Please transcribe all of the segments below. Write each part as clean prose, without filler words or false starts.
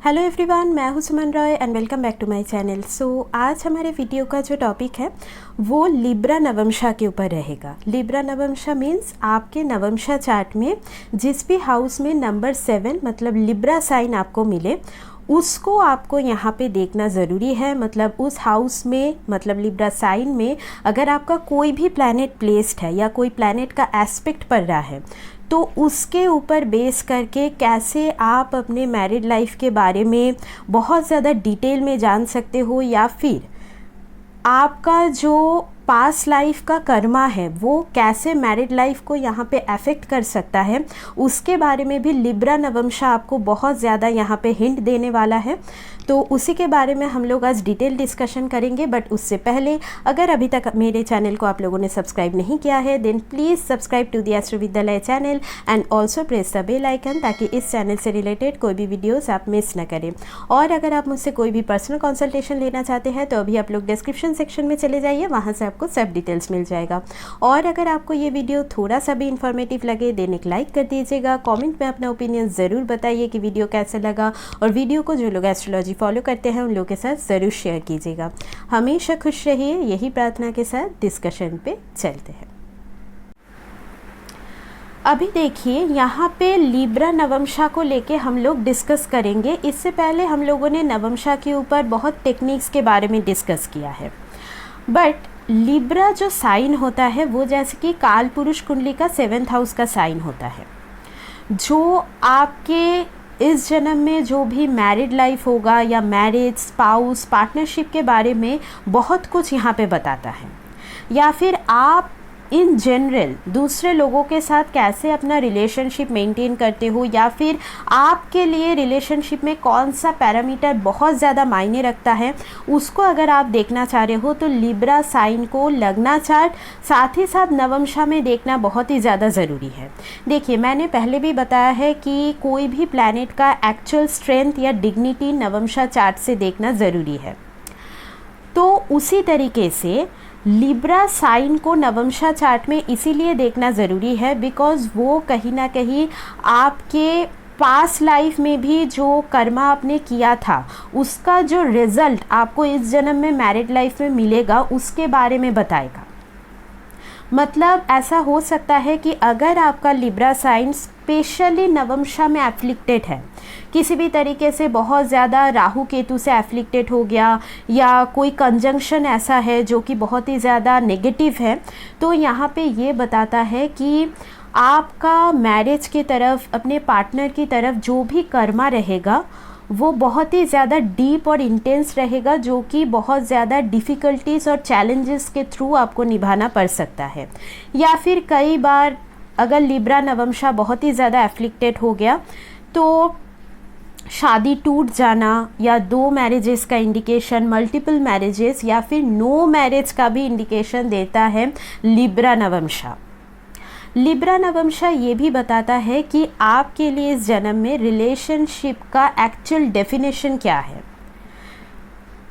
Hello everyone, मैं हूं Suman Roy and welcome back to my channel. आज हमारे वीडियो का जो टॉपिक है वो लिब्रा नवमशा के ऊपर रहेगा। लिब्रा नवमशा मीन्स आपके नवमशा चार्ट में जिस भी हाउस में नंबर 7 मतलब लिब्रा साइन आपको मिले उसको आपको यहाँ पे देखना ज़रूरी है। मतलब उस हाउस में मतलब लिब्रा साइन में अगर आपका कोई भी प्लैनेट प्लेस्ड है या कोई प्लैनेट का एस्पेक्ट पड़ रहा है तो उसके ऊपर बेस करके कैसे आप अपने मैरिड लाइफ के बारे में बहुत ज़्यादा डिटेल में जान सकते हो, या फिर आपका जो पास्ट लाइफ का कर्मा है वो कैसे मैरिड लाइफ को यहाँ पे अफेक्ट कर सकता है, उसके बारे में भी लिब्रा नवमशा आपको बहुत ज़्यादा यहाँ पे हिंट देने वाला है। तो उसी के बारे में हम लोग आज डिटेल डिस्कशन करेंगे। बट उससे पहले अगर अभी तक मेरे चैनल को आप लोगों ने सब्सक्राइब नहीं किया है then please subscribe to the astro Vidyalaya channel and also press the bell icon, ताकि इस चैनल से रिलेटेड कोई भी वीडियोस आप मिस ना करें। और अगर आप मुझसे कोई भी पर्सनल कंसल्टेशन लेना चाहते हैं तो अभी आप लोग डिस्क्रिप्शन सेक्शन में चले जाइए, वहाँ से आपको सब डिटेल्स मिल जाएगा। और अगर आपको ये वीडियो थोड़ा सा भी इन्फॉर्मेटिव लगे देन एक लाइक कर दीजिएगा, कमेंट में अपना ओपिनियन ज़रूर बताइए कि वीडियो कैसा लगा, और वीडियो को जो लोग एस्ट्रोलॉजी फॉलो करते हैं उन लोगों के साथ ज़रूर शेयर कीजिएगा। हमेशा खुश रहिए, यही प्रार्थना के साथ डिस्कशन पे चलते हैं। अभी देखिए यहाँ पे लिब्रा नवमशा को लेके हम लोग डिस्कस करेंगे। इससे पहले हम लोगों ने नवमशा के ऊपर बहुत टेक्निक्स के बारे में डिस्कस किया है। बट लिब्रा जो साइन होता है वो जैसे कि काल पुरुष कुंडली का 7th हाउस का साइन होता है, जो आपके इस जन्म में जो भी मैरिड लाइफ होगा या मैरिज, स्पाउस, पार्टनरशिप के बारे में बहुत कुछ यहाँ पे बताता है। या फिर आप इन जनरल दूसरे लोगों के साथ कैसे अपना रिलेशनशिप मेंटेन करते हो, या फिर आपके लिए रिलेशनशिप में कौन सा पैरामीटर बहुत ज़्यादा मायने रखता है, उसको अगर आप देखना चाह रहे हो तो लिब्रा साइन को लगना चार्ट साथ ही साथ नवमशा में देखना बहुत ही ज़्यादा ज़रूरी है। देखिए मैंने पहले भी बताया है कि कोई भी प्लैनेट का एक्चुअल स्ट्रेंथ या डिग्निटी नवमशा चार्ट से देखना ज़रूरी है। तो उसी तरीके से लिब्रा साइन को नवमशा चार्ट में इसीलिए देखना ज़रूरी है बिकॉज़ वो कहीं ना कहीं आपके पास्ट लाइफ में भी जो कर्मा आपने किया था उसका जो रिज़ल्ट आपको इस जन्म में मैरिड लाइफ में मिलेगा उसके बारे में बताएगा। मतलब ऐसा हो सकता है कि अगर आपका लिब्रा साइन स्पेशली नवमशा में एफ्लिक्टेड है, किसी भी तरीके से बहुत ज़्यादा राहु केतु से एफ्लिक्टेड हो गया, या कोई कंजंक्शन ऐसा है जो कि बहुत ही ज़्यादा नेगेटिव है, तो यहाँ पे ये बताता है कि आपका मैरिज की तरफ, अपने पार्टनर की तरफ जो भी कर्मा रहेगा वो बहुत ही ज़्यादा डीप और इंटेंस रहेगा, जो कि बहुत ज़्यादा डिफ़िकल्टीज़ और चैलेंजेस के थ्रू आपको निभाना पड़ सकता है। या फिर कई बार अगर लिब्रा नवमशा बहुत ही ज़्यादा एफ्लिक्टेड हो गया तो शादी टूट जाना, या 2 मैरिजेस का इंडिकेशन, मल्टीपल मैरिजेस, या फिर नो मैरिज का भी इंडिकेशन देता है लिब्रा नवमशा। लिब्रा नवमशा ये भी बताता है कि आपके लिए इस जन्म में रिलेशनशिप का एक्चुअल डेफिनेशन क्या है।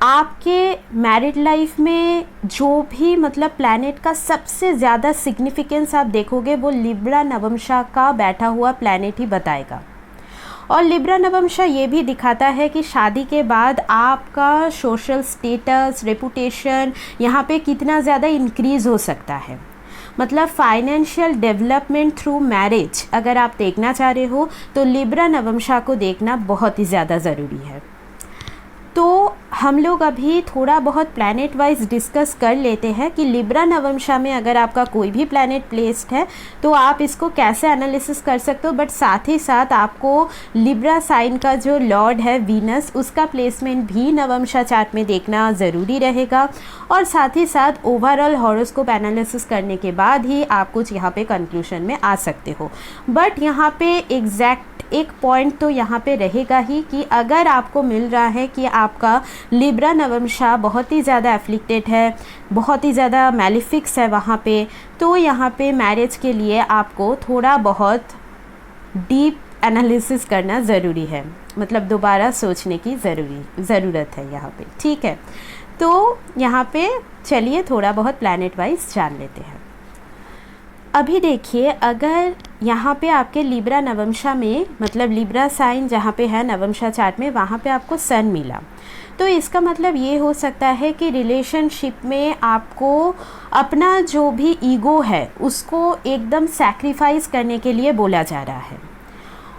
आपके मैरिड लाइफ में जो भी मतलब प्लैनेट का सबसे ज़्यादा सिग्निफिकेंस आप देखोगे वो लिब्रा नवमशा का बैठा हुआ प्लैनेट ही बताएगा। और लिब्रा नवमशा ये भी दिखाता है कि शादी के बाद आपका सोशल स्टेटस, रेपुटेशन यहाँ पे कितना ज़्यादा इंक्रीज़ हो सकता है। मतलब फाइनेंशियल डेवलपमेंट थ्रू मैरिज अगर आप देखना चाह रहे हो तो लिब्रा नवमशा को देखना बहुत ही ज़्यादा ज़रूरी है। तो हम लोग अभी थोड़ा बहुत प्लैनेट वाइज डिस्कस कर लेते हैं कि लिब्रा नवमशा में अगर आपका कोई भी प्लैनेट प्लेस्ड है तो आप इसको कैसे एनालिसिस कर सकते हो। बट साथ ही साथ आपको लिब्रा साइन का जो लॉर्ड है वीनस, उसका प्लेसमेंट भी नवमशा चार्ट में देखना ज़रूरी रहेगा। और साथ ही साथ ओवरऑल हॉरोस्कोप एनालिसिस करने के बाद ही आप कुछ यहाँ पे कंक्लूजन में आ सकते हो। बट यहाँ पे एग्जैक्ट एक पॉइंट तो यहाँ पे रहेगा ही कि अगर आपको मिल रहा है कि आपका लिब्रा नवमशा बहुत ही ज़्यादा एफ्लिक्टेड है, बहुत ही ज़्यादा मैलिफिक्स है वहाँ पे, तो यहाँ पे मैरिज के लिए आपको थोड़ा बहुत डीप एनालिसिस करना ज़रूरी है। मतलब दोबारा सोचने की ज़रूरत है यहाँ पे। ठीक है, तो यहाँ पे चलिए थोड़ा बहुत प्लैनेट वाइज जान लेते हैं। अभी देखिए, अगर यहाँ पे आपके लिब्रा नवमशा में, मतलब लिब्रा साइन जहाँ पे है नवमशा चार्ट में, वहाँ पे आपको सन मिला, तो इसका मतलब ये हो सकता है कि रिलेशनशिप में आपको अपना जो भी ईगो है उसको एकदम सैक्रिफाइस करने के लिए बोला जा रहा है।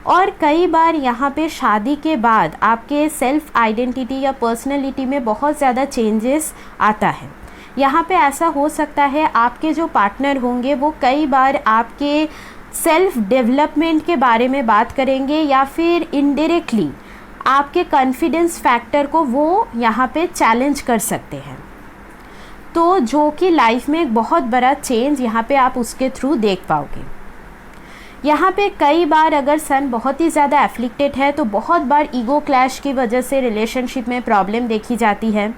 और कई बार यहाँ पे शादी के बाद आपके सेल्फ आइडेंटिटी या पर्सनैलिटी में बहुत ज़्यादा चेंजेस आता है। यहाँ पे ऐसा हो सकता है आपके जो पार्टनर होंगे वो कई बार आपके सेल्फ डेवलपमेंट के बारे में बात करेंगे, या फिर इनडायरेक्टली आपके कॉन्फिडेंस फैक्टर को वो यहाँ पे चैलेंज कर सकते हैं। तो जो कि लाइफ में एक बहुत बड़ा चेंज यहाँ पे आप उसके थ्रू देख पाओगे। यहाँ पे कई बार अगर सन बहुत ही ज़्यादा एफ्लिक्टेड है तो बहुत बार ईगो क्लैश की वजह से रिलेशनशिप में प्रॉब्लम देखी जाती है।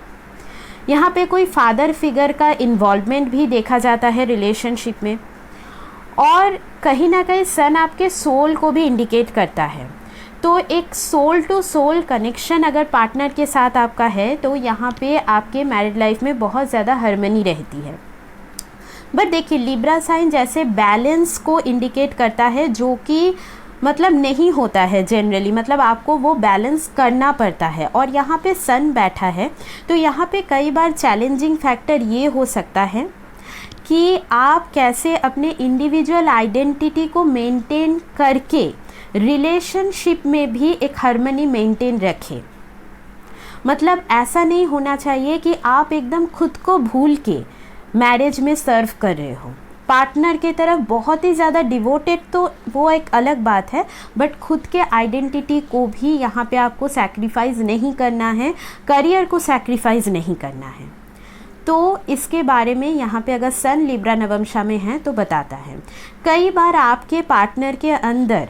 यहाँ पे कोई फादर फिगर का इन्वॉल्वमेंट भी देखा जाता है रिलेशनशिप में, और कहीं ना कहीं सन आपके सोल को भी इंडिकेट करता है। तो एक सोल टू सोल कनेक्शन अगर पार्टनर के साथ आपका है तो यहाँ पे आपके मैरिड लाइफ में बहुत ज़्यादा हार्मनी रहती है। बट देखिए, लिब्रा साइन जैसे बैलेंस को इंडिकेट करता है, जो कि मतलब नहीं होता है जनरली, मतलब आपको वो बैलेंस करना पड़ता है। और यहाँ पे सन बैठा है तो यहाँ पे कई बार चैलेंजिंग फैक्टर ये हो सकता है कि आप कैसे अपने इंडिविजुअल आइडेंटिटी को मेंटेन करके रिलेशनशिप में भी एक हार्मनी मेंटेन रखें। मतलब ऐसा नहीं होना चाहिए कि आप एकदम खुद को भूल के मैरिज में सर्व कर रहे हो, पार्टनर की तरफ बहुत ही ज़्यादा डिवोटेड, तो वो एक अलग बात है। बट खुद के आइडेंटिटी को भी यहाँ पे आपको सैक्रिफाइस नहीं करना है, करियर को सैक्रिफाइस नहीं करना है। तो इसके बारे में यहाँ पे अगर सन लिब्रा नवमशा में है तो बताता है। कई बार आपके पार्टनर के अंदर,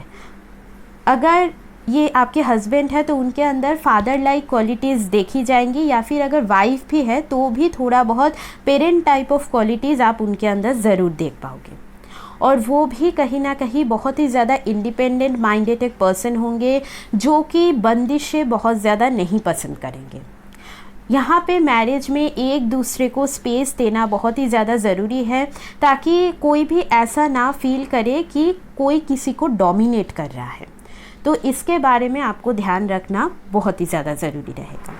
अगर ये आपके हस्बैंड है तो उनके अंदर फादर लाइक क्वालिटीज़ देखी जाएंगी, या फिर अगर वाइफ भी है तो भी थोड़ा बहुत पेरेंट टाइप ऑफ क्वालिटीज़ आप उनके अंदर ज़रूर देख पाओगे। और वो भी कहीं ना कहीं बहुत ही ज़्यादा इंडिपेंडेंट माइंडेड एक पर्सन होंगे, जो कि बंदिशें बहुत ज़्यादा नहीं पसंद करेंगे। यहाँ पे मैरिज में एक दूसरे को स्पेस देना बहुत ही ज़्यादा ज़रूरी है, ताकि कोई भी ऐसा ना फील करे कि कोई किसी को डोमिनेट कर रहा है। तो इसके बारे में आपको ध्यान रखना बहुत ही ज़्यादा ज़रूरी रहेगा।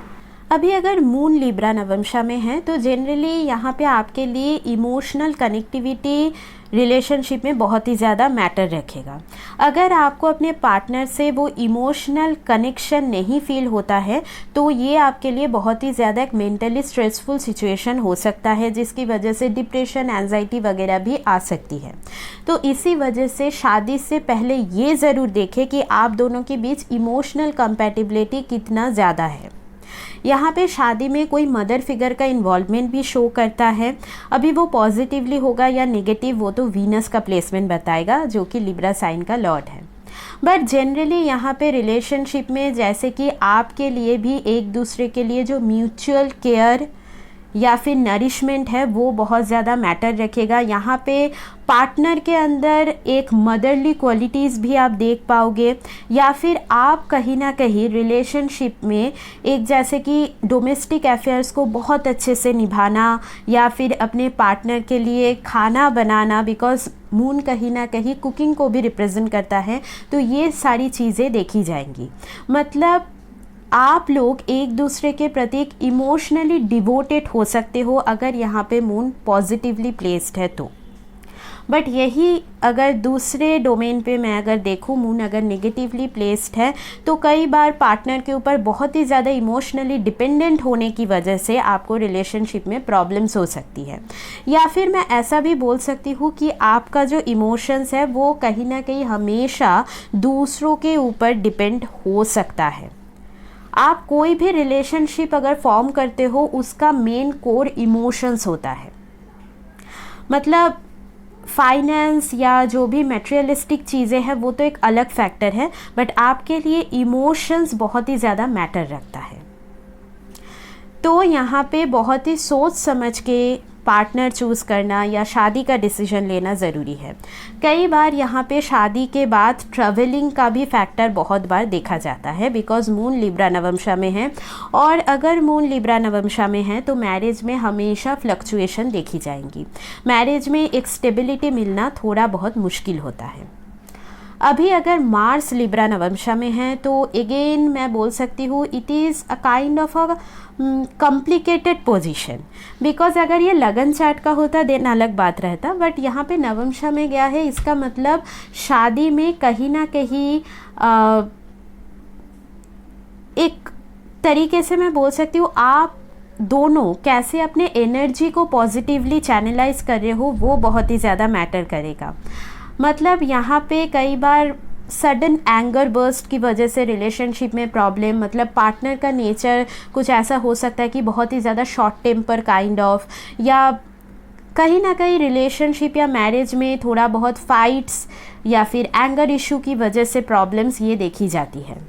अभी अगर मून लिब्रा नवमशा में है तो जनरली यहाँ पे आपके लिए इमोशनल कनेक्टिविटी रिलेशनशिप में बहुत ही ज़्यादा मैटर रखेगा। अगर आपको अपने पार्टनर से वो इमोशनल कनेक्शन नहीं फील होता है तो ये आपके लिए बहुत ही ज़्यादा एक मेंटली स्ट्रेसफुल सिचुएशन हो सकता है, जिसकी वजह से डिप्रेशन, एंजाइटी वगैरह भी आ सकती है। तो इसी वजह से शादी से पहले ये ज़रूर देखें कि आप दोनों के बीच इमोशनल कंपैटिबिलिटी कितना ज़्यादा है। यहाँ पे शादी में कोई मदर फिगर का इन्वॉल्वमेंट भी शो करता है। अभी वो पॉजिटिवली होगा या नेगेटिव वो तो वीनस का प्लेसमेंट बताएगा, जो कि लिब्रा साइन का लॉर्ड है। बट जनरली यहाँ पे रिलेशनशिप में जैसे कि आपके लिए भी एक दूसरे के लिए जो म्यूचुअल केयर या फिर नरिशमेंट है वो बहुत ज़्यादा मैटर रखेगा। यहाँ पे पार्टनर के अंदर एक मदरली क्वालिटीज़ भी आप देख पाओगे, या फिर आप कहीं ना कहीं रिलेशनशिप में एक जैसे कि डोमेस्टिक अफेयर्स को बहुत अच्छे से निभाना, या फिर अपने पार्टनर के लिए खाना बनाना, बिकॉज मून कहीं ना कहीं कुकिंग को भी रिप्रेजेंट करता है। तो ये सारी चीज़ें देखी जाएंगी। मतलब आप लोग एक दूसरे के प्रति इमोशनली डिवोटेड हो सकते हो अगर यहाँ पे मून पॉजिटिवली प्लेस्ड है तो। बट यही अगर दूसरे डोमेन पे मैं अगर देखूँ, मून अगर नेगेटिवली प्लेस्ड है तो कई बार पार्टनर के ऊपर बहुत ही ज़्यादा इमोशनली डिपेंडेंट होने की वजह से आपको रिलेशनशिप में प्रॉब्लम्स हो सकती है। या फिर मैं ऐसा भी बोल सकती हूँ कि आपका जो इमोशंस है वो कहीं ना कहीं हमेशा दूसरों के ऊपर डिपेंड हो सकता है। आप कोई भी रिलेशनशिप अगर फॉर्म करते हो उसका मेन कोर इमोशंस होता है। मतलब फाइनेंस या जो भी मटेरियलिस्टिक चीज़ें हैं वो तो एक अलग फैक्टर है, बट आपके लिए इमोशंस बहुत ही ज़्यादा मैटर रखता है। तो यहाँ पे बहुत ही सोच समझ के पार्टनर चूज़ करना या शादी का डिसीजन लेना ज़रूरी है। कई बार यहाँ पे शादी के बाद ट्रैवलिंग का भी फैक्टर बहुत बार देखा जाता है, बिकॉज़ मून लिब्रा नवमशा में है, और अगर मून लिब्रा नवमशा में है तो मैरिज में हमेशा फ्लक्चुएशन देखी जाएंगी। मैरिज में एक स्टेबिलिटी मिलना थोड़ा बहुत मुश्किल होता है। अभी अगर मार्स लिब्रा नवमशा में है तो अगेन मैं बोल सकती हूँ it is a kind of a complicated position, because अगर ये लगन चार्ट का होता देन अलग बात रहता, बट यहाँ पे नवमशा में गया है, इसका मतलब शादी में कहीं ना कहीं एक तरीके से मैं बोल सकती हूँ आप दोनों कैसे अपने एनर्जी को पॉजिटिवली चैनलाइज कर रहे हो वो बहुत ही ज़्यादा मैटर करेगा। मतलब यहाँ पे कई बार सडन एंगर बर्स्ट की वजह से रिलेशनशिप में प्रॉब्लम, मतलब पार्टनर का नेचर कुछ ऐसा हो सकता है कि बहुत ही ज़्यादा शॉर्ट टेम्पर काइंड ऑफ, या कहीं ना कहीं रिलेशनशिप या मैरिज में थोड़ा बहुत फाइट्स या फिर एंगर इशू की वजह से प्रॉब्लम्स ये देखी जाती है।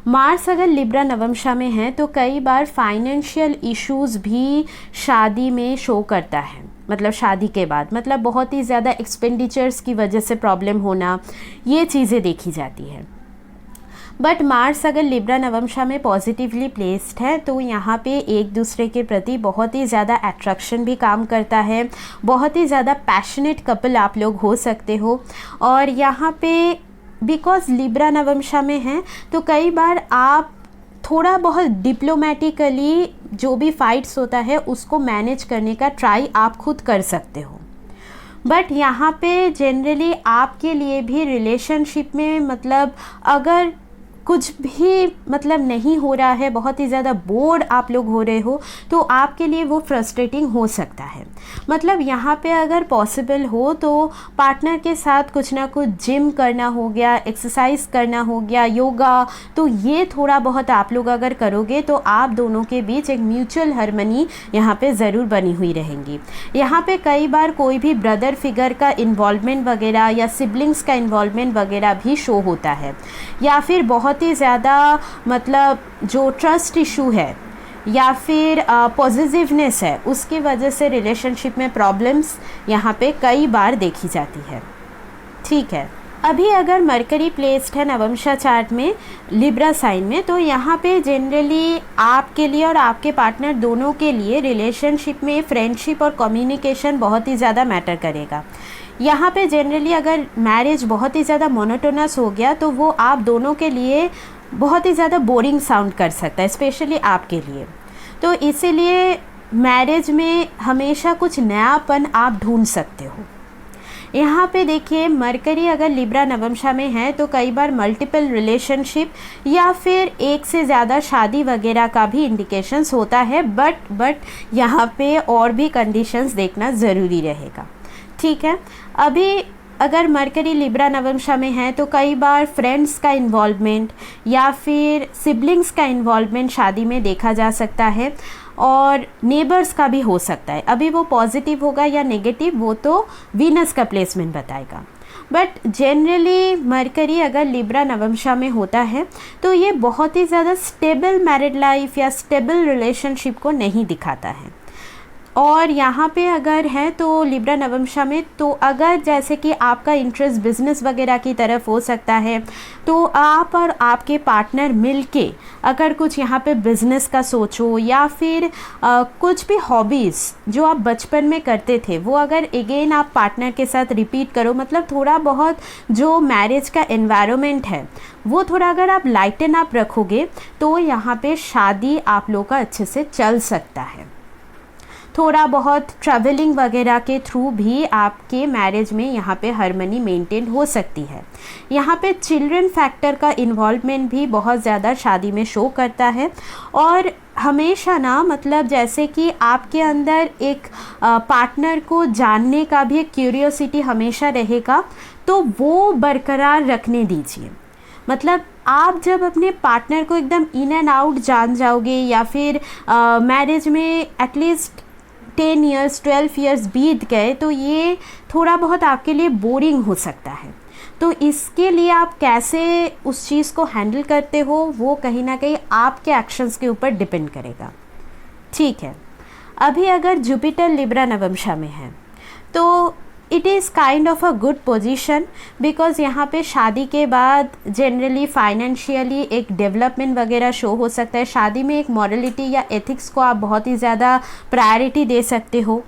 मार्स अगर लिब्रा नवमशा में है तो कई बार फाइनेंशियल इश्यूज़ भी शादी में शो करता है, मतलब शादी के बाद, मतलब बहुत ही ज़्यादा एक्सपेंडिचर्स की वजह से प्रॉब्लम होना, ये चीज़ें देखी जाती है। बट मार्स अगर लिब्रा नवमशा में पॉजिटिवली प्लेस्ड है तो यहाँ पे एक दूसरे के प्रति बहुत ही ज़्यादा अट्रैक्शन भी काम करता है, बहुत ही ज़्यादा पैशनेट कपल आप लोग हो सकते हो। और यहाँ पे बिकॉज लिब्रा नवमशा में है तो कई बार आप थोड़ा बहुत डिप्लोमेटिकली जो भी फाइट्स होता है उसको मैनेज करने का ट्राई आप खुद कर सकते हो। बट यहाँ पे जनरली आपके लिए भी रिलेशनशिप में मतलब अगर कुछ भी मतलब नहीं हो रहा है, बहुत ही ज़्यादा बोर्ड आप लोग हो रहे हो, तो आपके लिए वो फ्रस्ट्रेटिंग हो सकता है। मतलब यहाँ पे अगर पॉसिबल हो तो पार्टनर के साथ कुछ ना कुछ जिम करना हो गया, एक्सरसाइज करना हो गया, योगा, तो ये थोड़ा बहुत आप लोग अगर करोगे तो आप दोनों के बीच एक म्यूचुअल हार्मनी यहाँ पे ज़रूर बनी हुई रहेंगी। यहाँ पे कई बार कोई भी ब्रदर फिगर का इन्वॉल्वमेंट वगैरह या सिबलिंग्स का इन्वॉल्वमेंट वगैरह भी शो होता है, या फिर बहुत ही ज़्यादा मतलब जो ट्रस्ट इशू है या फिर पॉजिटिवनेस है उसकी वजह से रिलेशनशिप में प्रॉब्लम्स यहाँ पे कई बार देखी जाती है। ठीक है, अभी अगर मरकरी प्लेस्ड है नवमशा चार्ट में लिब्रा साइन में तो यहाँ पे जनरली आपके लिए और आपके पार्टनर दोनों के लिए रिलेशनशिप में फ्रेंडशिप और कम्युनिकेशन बहुत ही ज़्यादा मैटर करेगा। यहाँ पे जनरली अगर मैरिज बहुत ही ज़्यादा मोनोटोनस हो गया तो वो आप दोनों के लिए बहुत ही ज़्यादा बोरिंग साउंड कर सकता है, स्पेशली आपके लिए। तो इसीलिए मैरिज में हमेशा कुछ नयापन आप ढूंढ सकते हो। यहाँ पे देखिए मरकरी अगर लिब्रा नवमशा में है तो कई बार मल्टीपल रिलेशनशिप या फिर एक से ज़्यादा शादी वगैरह का भी इंडिकेशंस होता है, बट यहाँ पे और भी कंडीशंस देखना ज़रूरी रहेगा। ठीक है, अभी अगर मरकरी लिब्रा नवमशा में है तो कई बार फ्रेंड्स का इन्वॉल्वमेंट या फिर सिबलिंग्स का इन्वॉल्वमेंट शादी में देखा जा सकता है, और नेबर्स का भी हो सकता है। अभी वो पॉजिटिव होगा या नेगेटिव वो तो वीनस का प्लेसमेंट बताएगा, बट जनरली मरकरी अगर लिब्रा नवमशा में होता है तो ये बहुत ही ज़्यादा स्टेबल मैरिड लाइफ या स्टेबल रिलेशनशिप को नहीं दिखाता है। और यहाँ पे अगर है तो लिब्रा नवमशा में तो अगर जैसे कि आपका इंटरेस्ट बिजनेस वगैरह की तरफ हो सकता है तो आप और आपके पार्टनर मिलके अगर कुछ यहाँ पे बिज़नेस का सोचो, या फिर कुछ भी हॉबीज़ जो आप बचपन में करते थे वो अगर अगेन आप पार्टनर के साथ रिपीट करो, मतलब थोड़ा बहुत जो मैरिज का एनवायरनमेंट है वो थोड़ा अगर आप लाइटन अप रखोगे तो यहाँ पे शादी आप लोग का अच्छे से चल सकता है। थोड़ा बहुत ट्रैवलिंग वगैरह के थ्रू भी आपके मैरिज में यहाँ पे हार्मनी मेंटेन हो सकती है। यहाँ पे चिल्ड्रन फैक्टर का इन्वॉल्वमेंट भी बहुत ज़्यादा शादी में शो करता है, और हमेशा ना मतलब जैसे कि आपके अंदर एक पार्टनर को जानने का भी एक क्यूरियोसिटी हमेशा रहेगा, तो वो बरकरार रखने दीजिए। मतलब आप जब अपने पार्टनर को एकदम इन एंड आउट जान जाओगे या फिर मैरिज में एटलीस्ट 10 इयर्स 12 इयर्स बीत गए तो ये थोड़ा बहुत आपके लिए बोरिंग हो सकता है। तो इसके लिए आप कैसे उस चीज़ को हैंडल करते हो वो कहीं ना कहीं आपके एक्शंस के ऊपर डिपेंड करेगा। ठीक है, अभी अगर जुपिटर लिब्रा नवमशा में है तो it is kind of a good position, because यहाँ पे शादी के बाद जनरली फाइनेंशियली एक डेवलपमेंट वगैरह शो हो सकता है। शादी में एक मॉरलिटी या एथिक्स को आप बहुत ही ज़्यादा प्रायोरिटी दे सकते हो,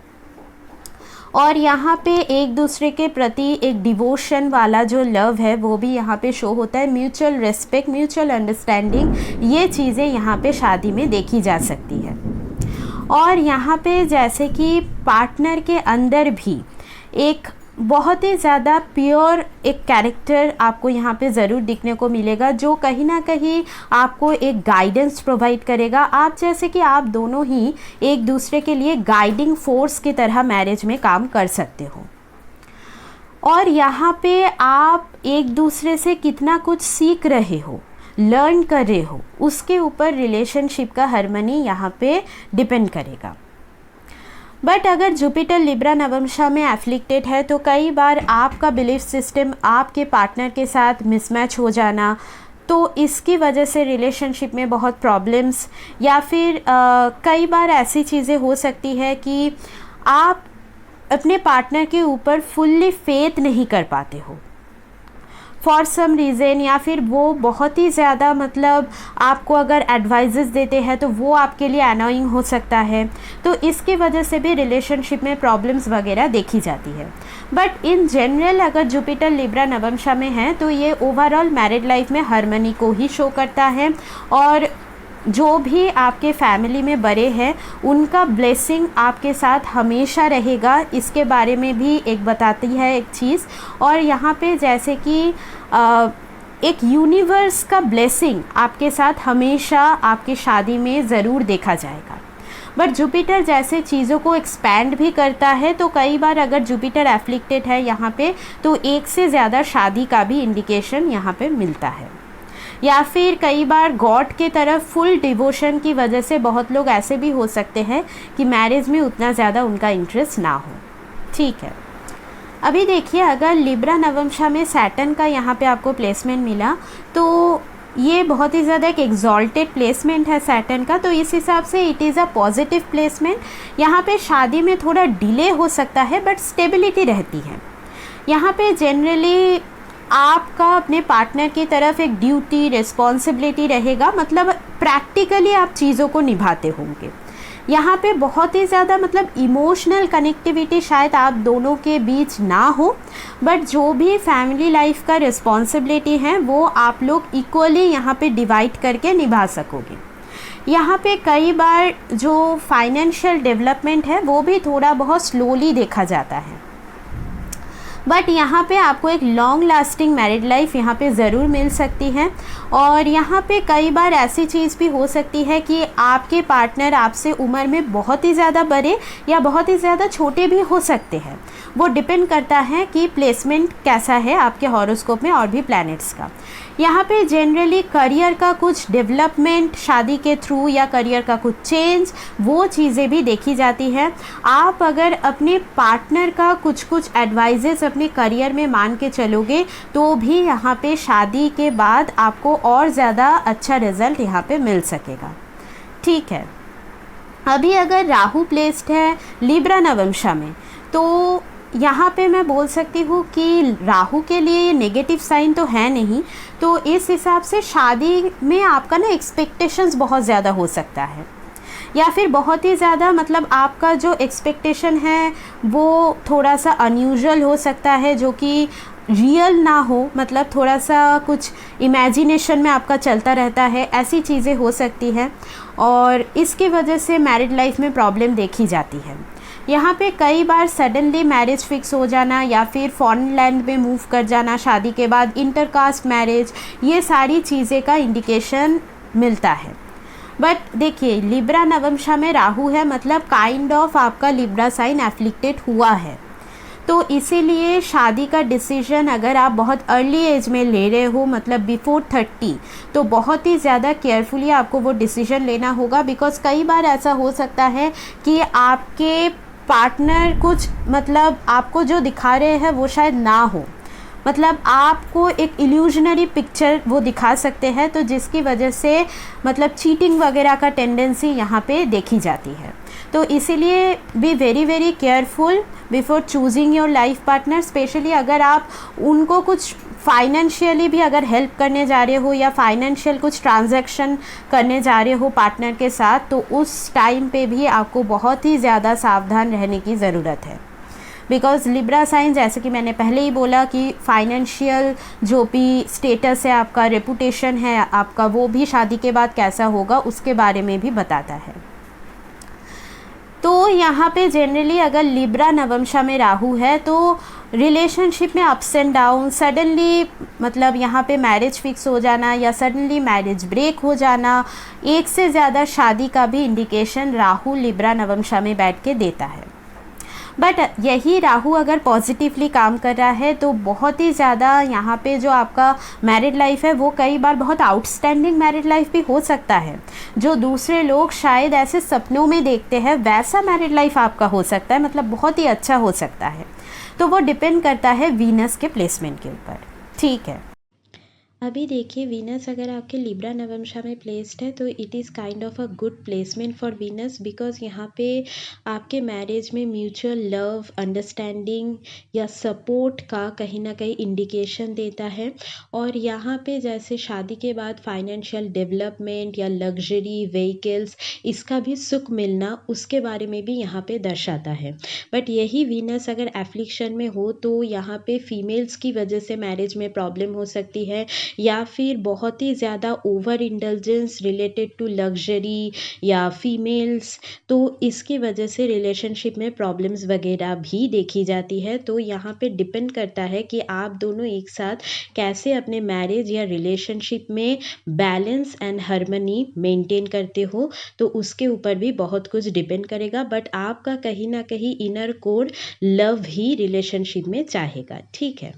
और यहाँ पे एक दूसरे के प्रति एक डिवोशन वाला जो लव है वो भी यहाँ पे शो होता है। म्यूचुअल रिस्पेक्ट, म्यूचुअल अंडरस्टैंडिंग, ये चीज़ें यहाँ पे शादी में देखी जा सकती है। और यहाँ पे जैसे कि पार्टनर के अंदर भी एक बहुत ही ज़्यादा प्योर एक कैरेक्टर आपको यहाँ पे ज़रूर दिखने को मिलेगा, जो कहीं ना कहीं आपको एक गाइडेंस प्रोवाइड करेगा। आप जैसे कि आप दोनों ही एक दूसरे के लिए गाइडिंग फोर्स की तरह मैरिज में काम कर सकते हो, और यहाँ पे आप एक दूसरे से कितना कुछ सीख रहे हो, लर्न कर रहे हो, उसके ऊपर रिलेशनशिप का हार्मनी यहाँ पे डिपेंड करेगा। बट अगर जुपिटर लिब्रा नवमशा में एफ्लिक्टेड है तो कई बार आपका बिलीफ सिस्टम आपके पार्टनर के साथ मिसमैच हो जाना, तो इसकी वजह से रिलेशनशिप में बहुत प्रॉब्लम्स, या फिर कई बार ऐसी चीज़ें हो सकती है कि आप अपने पार्टनर के ऊपर फुल्ली फेथ नहीं कर पाते हो फॉर सम रीज़न, या फिर वो बहुत ही ज़्यादा मतलब आपको अगर एडवाइजेस देते हैं तो वो आपके लिए अनोइंग हो सकता है, तो इसकी वजह से भी रिलेशनशिप में प्रॉब्लम्स वगैरह देखी जाती है। बट इन जनरल अगर जुपिटर लिब्रा नवमशा में है तो ये ओवरऑल मैरिड लाइफ में हार्मनी को ही शो करता है, और जो भी आपके फैमिली में बड़े हैं उनका ब्लेसिंग आपके साथ हमेशा रहेगा, इसके बारे में भी एक बताती है एक चीज़। और यहाँ पे जैसे कि एक यूनिवर्स का ब्लेसिंग आपके साथ हमेशा आपकी शादी में ज़रूर देखा जाएगा। बट जुपिटर जैसे चीज़ों को एक्सपैंड भी करता है, तो कई बार अगर जुपिटर एफ्लिक्टेड है यहाँ पे तो एक से ज़्यादा शादी का भी इंडिकेशन यहाँ पे मिलता है, या फिर कई बार गॉड के तरफ फुल डिवोशन की वजह से बहुत लोग ऐसे भी हो सकते हैं कि मैरिज में उतना ज़्यादा उनका इंटरेस्ट ना हो। ठीक है, अभी देखिए अगर लिब्रा नवमशा में सैटर्न का यहाँ पे आपको प्लेसमेंट मिला तो ये बहुत ही ज़्यादा एक एग्जॉल्टेड प्लेसमेंट है सैटर्न का, तो इस हिसाब से it is a positive placement. यहाँ पे शादी में थोड़ा डिले हो सकता है बट स्टेबिलिटी रहती है। यहाँ पे जनरली आपका अपने पार्टनर की तरफ एक ड्यूटी रिस्पॉन्सिबिलिटी रहेगा, मतलब प्रैक्टिकली आप चीज़ों को निभाते होंगे। यहाँ पे बहुत ही ज़्यादा मतलब इमोशनल कनेक्टिविटी शायद आप दोनों के बीच ना हो, बट जो भी फैमिली लाइफ का रिस्पॉन्सिबिलिटी है वो आप लोग इक्वली यहाँ पे डिवाइड करके निभा सकोगे। यहाँ पे कई बार जो फाइनेंशियल डेवलपमेंट है वो भी थोड़ा बहुत स्लोली देखा जाता है, बट यहाँ पे आपको एक लॉन्ग लास्टिंग मैरिड लाइफ यहाँ पे ज़रूर मिल सकती है। और यहाँ पे कई बार ऐसी चीज़ भी हो सकती है कि आपके पार्टनर आपसे उम्र में बहुत ही ज़्यादा बड़े या बहुत ही ज़्यादा छोटे भी हो सकते हैं, वो डिपेंड करता है कि प्लेसमेंट कैसा है आपके हॉरोस्कोप में और भी प्लैनेट्स का। यहाँ पे जनरली करियर का कुछ डेवलपमेंट शादी के थ्रू या करियर का कुछ चेंज, वो चीज़ें भी देखी जाती है। आप अगर अपने पार्टनर का कुछ कुछ एडवाइजेस अपने करियर में मान के चलोगे तो भी यहाँ पे शादी के बाद आपको और ज़्यादा अच्छा रिजल्ट यहाँ पे मिल सकेगा। ठीक है, अभी अगर राहु प्लेस्ड है लिब्रा नवमशा में तो यहाँ पे मैं बोल सकती हूँ कि राहु के लिए ये नेगेटिव साइन तो है नहीं, तो इस हिसाब से शादी में आपका ना एक्सपेक्टेशंस बहुत ज़्यादा हो सकता है, या फिर बहुत ही ज़्यादा मतलब आपका जो एक्सपेक्टेशन है वो थोड़ा सा अनयूजुअल हो सकता है, जो कि रियल ना हो, मतलब थोड़ा सा कुछ इमेजिनेशन में आपका चलता रहता है, ऐसी चीज़ें हो सकती हैं और इसकी वजह से मैरिड लाइफ में प्रॉब्लम देखी जाती है। यहाँ पे कई बार सडनली मैरिज फिक्स हो जाना या फिर फॉरेन लैंड में मूव कर जाना शादी के बाद, इंटरकास्ट मैरिज, ये सारी चीज़ें का इंडिकेशन मिलता है। बट देखिए लिब्रा नवमशा में राहु है, मतलब काइंड ऑफ आपका लिब्रा साइन एफ्लिक्टेड हुआ है, तो इसीलिए शादी का डिसीजन अगर आप बहुत अर्ली एज में ले रहे हो, मतलब बिफोर 30, तो बहुत ही ज़्यादा केयरफुली आपको वो डिसीजन लेना होगा। बिकॉज़ कई बार ऐसा हो सकता है कि आपके पार्टनर कुछ मतलब आपको जो दिखा रहे हैं वो शायद ना हो, मतलब आपको एक इल्यूजनरी पिक्चर वो दिखा सकते हैं, तो जिसकी वजह से मतलब चीटिंग वगैरह का टेंडेंसी यहाँ पे देखी जाती है। तो इसीलिए be very very careful before choosing your life partner. Specially अगर आप उनको कुछ फाइनेंशियली भी अगर हेल्प करने जा रहे हो या फाइनेंशियल कुछ ट्रांजैक्शन करने जा रहे हो पार्टनर के साथ, तो उस टाइम पे भी आपको बहुत ही ज़्यादा सावधान रहने की ज़रूरत है। बिकॉज़ लिब्रा साइन, जैसे कि मैंने पहले ही बोला कि फाइनेंशियल जो भी स्टेटस है आपका, रेपुटेशन है आपका, वो भी शादी के बाद कैसा होगा उसके बारे में भी बताता है। तो यहाँ पे जनरली अगर लिब्रा नवमशा में राहु है तो रिलेशनशिप में अप्स एंड डाउन, सडनली मतलब यहाँ पे मैरिज फिक्स हो जाना या सडनली मैरिज ब्रेक हो जाना, एक से ज़्यादा शादी का भी इंडिकेशन राहु लिब्रा नवमशा में बैठ के देता है। बट यही राहु अगर पॉजिटिवली काम कर रहा है तो बहुत ही ज़्यादा यहाँ पे जो आपका मैरिड लाइफ है वो कई बार बहुत आउटस्टैंडिंग मैरिड लाइफ भी हो सकता है। जो दूसरे लोग शायद ऐसे सपनों में देखते हैं वैसा मैरिड लाइफ आपका हो सकता है, मतलब बहुत ही अच्छा हो सकता है। तो वो डिपेंड करता है वीनस के प्लेसमेंट के ऊपर। ठीक है, अभी देखिए वीनस अगर आपके लिब्रा नवमशा में प्लेस्ड है तो it is kind of a good placement for Venus, because यहाँ पे आपके मैरिज में म्यूचुअल लव, अंडरस्टैंडिंग या सपोर्ट का कहीं ना कहीं इंडिकेशन देता है। और यहाँ पे जैसे शादी के बाद फाइनेंशियल डेवलपमेंट या लग्जरी व्हीकल्स, इसका भी सुख मिलना, उसके बारे में भी यहाँ पे दर्शाता है। बट यही वीनस अगर एफ्लिक्शन में हो तो यहाँ पे फीमेल्स की वजह से मैरिज में प्रॉब्लम हो सकती है, या फिर बहुत ही ज़्यादा over indulgence related to luxury या फीमेल्स, तो इसकी वजह से रिलेशनशिप में प्रॉब्लम्स वगैरह भी देखी जाती है। तो यहाँ पे डिपेंड करता है कि आप दोनों एक साथ कैसे अपने मैरिज या रिलेशनशिप में बैलेंस एंड हार्मनी मेंटेन करते हो, तो उसके ऊपर भी बहुत कुछ डिपेंड करेगा। बट आपका कहीं ना कहीं इनर कोर लव ही रिलेशनशिप में चाहेगा। ठीक है,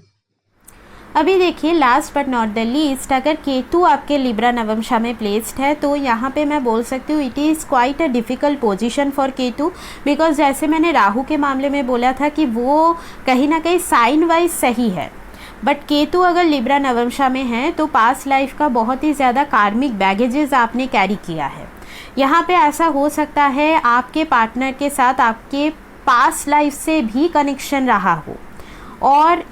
अभी देखिए last but not the least, अगर केतु आपके लिब्रा नवमशा में प्लेस्ड है तो यहाँ पे मैं बोल सकती हूँ it is quite a difficult position for Ketu, because जैसे मैंने राहु के मामले में बोला था कि वो कहीं ना कहीं साइन वाइज सही है, बट केतु अगर लिब्रा नवमशा में है तो पास्ट लाइफ का बहुत ही ज़्यादा कार्मिक बैगेजेस आपने कैरी किया है। यहाँ पे ऐसा हो सकता है आपके पार्टनर के साथ आपके पास्ट लाइफ से भी कनेक्शन रहा हो, और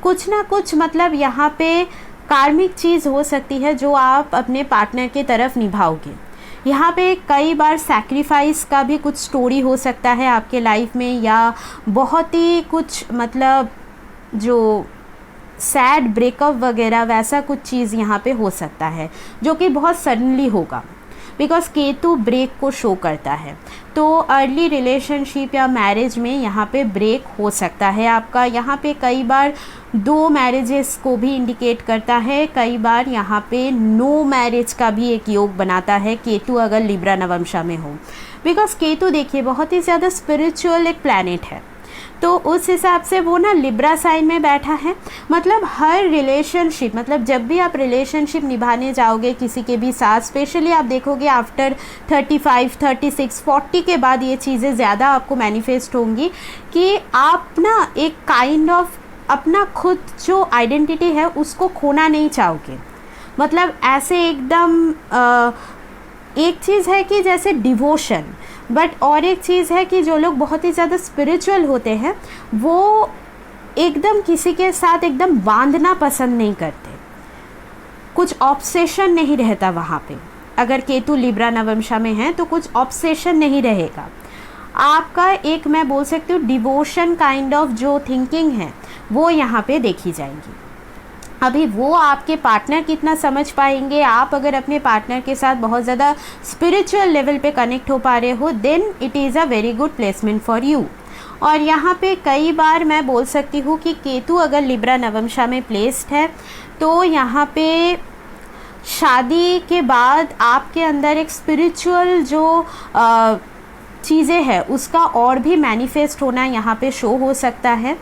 कुछ ना कुछ मतलब यहाँ पे कार्मिक चीज़ हो सकती है जो आप अपने पार्टनर के तरफ निभाओगे। यहाँ पे कई बार सैक्रिफाइस का भी कुछ स्टोरी हो सकता है आपके लाइफ में, या बहुत ही कुछ मतलब जो सैड ब्रेकअप वगैरह वैसा कुछ चीज़ यहाँ पे हो सकता है जो कि बहुत सडनली होगा, बिकॉज केतु ब्रेक को शो करता है। तो अर्ली रिलेशनशिप या मैरिज में यहाँ पे ब्रेक हो सकता है आपका। यहाँ पे कई बार 2 मैरिजेस को भी इंडिकेट करता है, कई बार यहाँ पे नो मैरिज का भी एक योग बनाता है केतु अगर लिब्रा नवमशा में हो, बिकॉज केतु देखिए बहुत ही ज़्यादा स्पिरिचुअल एक प्लैनेट है। तो उस हिसाब से वो ना लिब्रा साइन में बैठा है, मतलब हर रिलेशनशिप, मतलब जब भी आप रिलेशनशिप निभाने जाओगे किसी के भी साथ, स्पेशली आप देखोगे आफ्टर 35, 36, 40 के बाद ये चीज़ें ज़्यादा आपको मैनिफेस्ट होंगी कि आप ना एक काइंड ऑफ अपना खुद जो आइडेंटिटी है उसको खोना नहीं चाहोगे। मतलब ऐसे एकदम एक चीज़ है कि जैसे डिवोशन, बट और एक चीज़ है कि जो लोग बहुत ही ज़्यादा स्पिरिचुअल होते हैं वो एकदम किसी के साथ एकदम बांधना पसंद नहीं करते, कुछ ऑब्सेशन नहीं रहता वहाँ पे। अगर केतु लिब्रा नवमशा में है तो कुछ ऑब्सेशन नहीं रहेगा आपका, एक मैं बोल सकती हूँ डिवोशन काइंड ऑफ जो थिंकिंग है वो यहाँ पे देखी जाएंगी। अभी वो आपके पार्टनर कितना समझ पाएंगे, आप अगर अपने पार्टनर के साथ बहुत ज़्यादा स्पिरिचुअल लेवल पे कनेक्ट हो पा रहे हो, then it is a very good placement for you. और यहाँ पे कई बार मैं बोल सकती हूँ कि केतु अगर लिब्रा नवमशा में प्लेस्ड है तो यहाँ पे शादी के बाद आपके अंदर एक स्पिरिचुअल जो चीज़ें हैं उसका और भी मैनिफेस्ट होना यहाँ पे शो हो सकता है।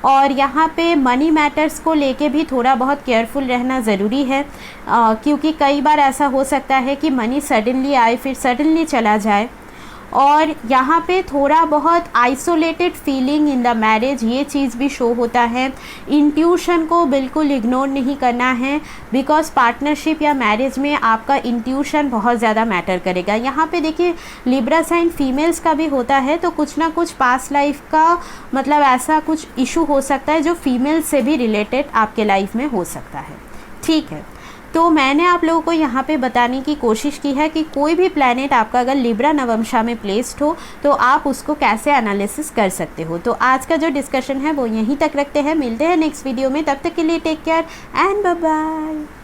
और यहाँ पे मनी मैटर्स को लेके भी थोड़ा बहुत केयरफुल रहना ज़रूरी है, क्योंकि कई बार ऐसा हो सकता है कि मनी सडनली आए फिर सडनली चला जाए। और यहाँ पे थोड़ा बहुत isolated feeling in the marriage, ये चीज़ भी शो होता है। इंट्यूशन को बिल्कुल इग्नोर नहीं करना है, बिकॉज पार्टनरशिप या मैरिज में आपका इंट्यूशन बहुत ज़्यादा मैटर करेगा। यहाँ पे देखिए लिब्रा साइन फीमेल्स का भी होता है, तो कुछ ना कुछ पास्ट लाइफ का मतलब ऐसा कुछ इशू हो सकता है जो फीमेल से भी रिलेटेड आपके लाइफ में हो सकता है। ठीक है, तो मैंने आप लोगों को यहाँ पे बताने की कोशिश की है कि कोई भी प्लैनेट आपका अगर लिब्रा नवमशा में प्लेस्ड हो तो आप उसको कैसे एनालिसिस कर सकते हो। तो आज का जो डिस्कशन है वो यहीं तक रखते हैं, मिलते हैं नेक्स्ट वीडियो में, तब तक के लिए take care and bye bye.